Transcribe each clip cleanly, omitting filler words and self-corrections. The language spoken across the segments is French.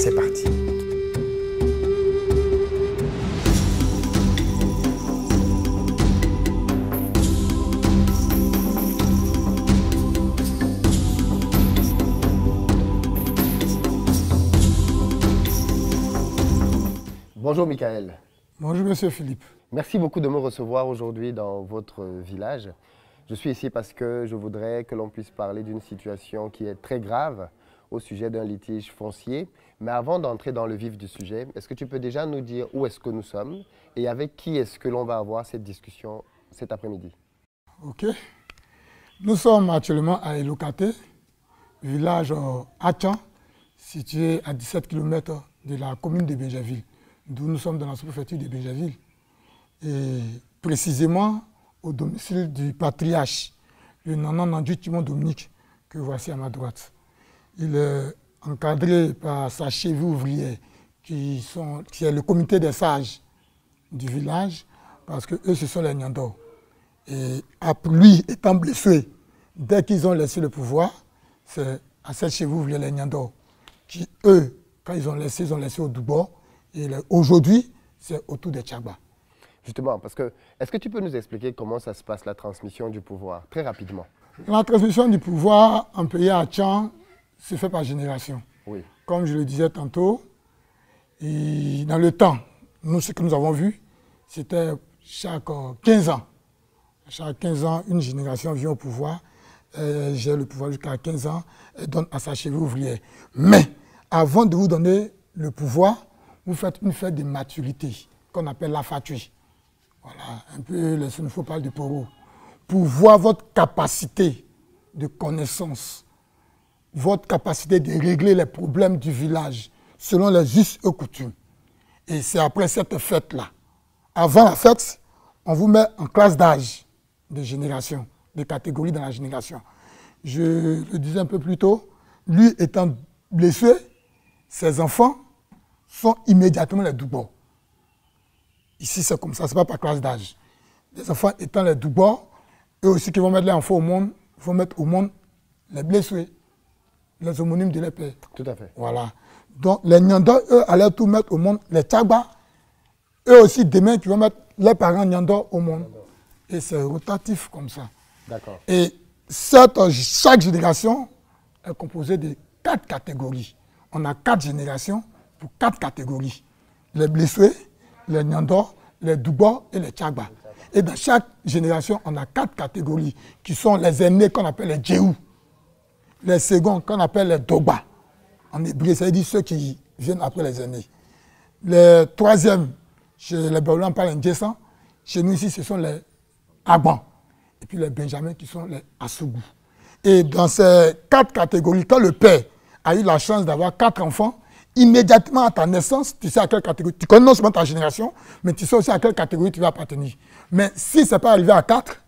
C'est parti. Bonjour Michael. Bonjour Monsieur Philippe. Merci beaucoup de me recevoir aujourd'hui dans votre village. Je suis ici parce que je voudrais que l'on puisse parler d'une situation qui est très grave au sujet d'un litige foncier. Mais avant d'entrer dans le vif du sujet, est-ce que tu peux déjà nous dire où est-ce que nous sommes et avec qui est-ce que l'on va avoir cette discussion cet après-midi? Ok. Nous sommes actuellement à Elokaté, village Achan, situé à 17 km de la commune de Béjaville, d'où nous sommes dans la sous-préfecture de Béjaville. Et précisément au domicile du patriarche, le Nana Nandu Timon Dominique, que voici à ma droite. Il est encadré par sa cheville ouvrière, qui est le comité des sages du village, parce que eux, ce sont les Nyando. Et lui étant blessé, dès qu'ils ont laissé le pouvoir, c'est à cette cheville ouvrière, les Nyando, qui, eux, quand ils ont laissé au Doubo. Et aujourd'hui, c'est autour des Tchagba. Justement, parce que, est-ce que tu peux nous expliquer comment ça se passe, la transmission du pouvoir, très rapidement? La transmission du pouvoir en pays à Tchan se fait par génération. Oui. Comme je le disais tantôt, et dans le temps, ce que nous avons vu, c'était chaque 15 ans. Chaque 15 ans, une génération vient au pouvoir, j'ai le pouvoir jusqu'à 15 ans, et donne à sa cheville ouvrière. Mais, avant de vous donner le pouvoir, vous faites une fête de maturité, qu'on appelle la fatui. Voilà, un peu, il faut parler du poro. Pour voir votre capacité de connaissance, votre capacité de régler les problèmes du village, selon les us et coutumes. Et c'est après cette fête-là. Avant la fête, on vous met en classe d'âge, de génération, de catégorie dans la génération. Je le disais un peu plus tôt, lui étant blessé, ses enfants sont immédiatement les Doubo. Ici, c'est comme ça, ce n'est pas par classe d'âge. Les enfants étant les Doubo, eux aussi qui vont mettre les enfants au monde, vont mettre au monde les blessés, les homonymes de leur père. Tout à fait. Voilà. Donc, les Nyando, eux, allaient tout mettre au monde, les Tchagba, eux aussi, demain, qui vont mettre les parents Nyando au monde. Et c'est rotatif comme ça. D'accord. Et chaque génération est composée de 4 catégories. On a 4 générations pour 4 catégories. Les blessés, les Nyando, les Doubo et les Tchagba. Et dans chaque génération, on a 4 catégories qui sont les aînés qu'on appelle les Djéhou, les seconds qu'on appelle les Dogba. En hébreu, ça veut dire ceux qui viennent après les aînés. Les troisièmes, chez les Baoulans, on parle en Djessan. Chez nous ici, ce sont les Agban. Et puis les Benjamins qui sont les Assougou. Et dans ces 4 catégories, quand le père a eu la chance d'avoir 4 enfants, immédiatement à ta naissance, tu sais à quelle catégorie, tu connais non seulement ta génération, mais tu sais aussi à quelle catégorie tu vas appartenir. Mais si ce n'est pas arrivé à 4,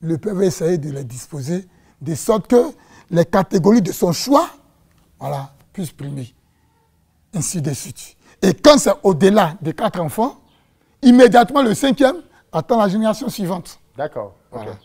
le père va essayer de les disposer de sorte que les catégories de son choix, voilà, puissent primer. Ainsi de suite. Et quand c'est au-delà des 4 enfants, immédiatement le 5e attend la génération suivante. D'accord. Voilà. Okay.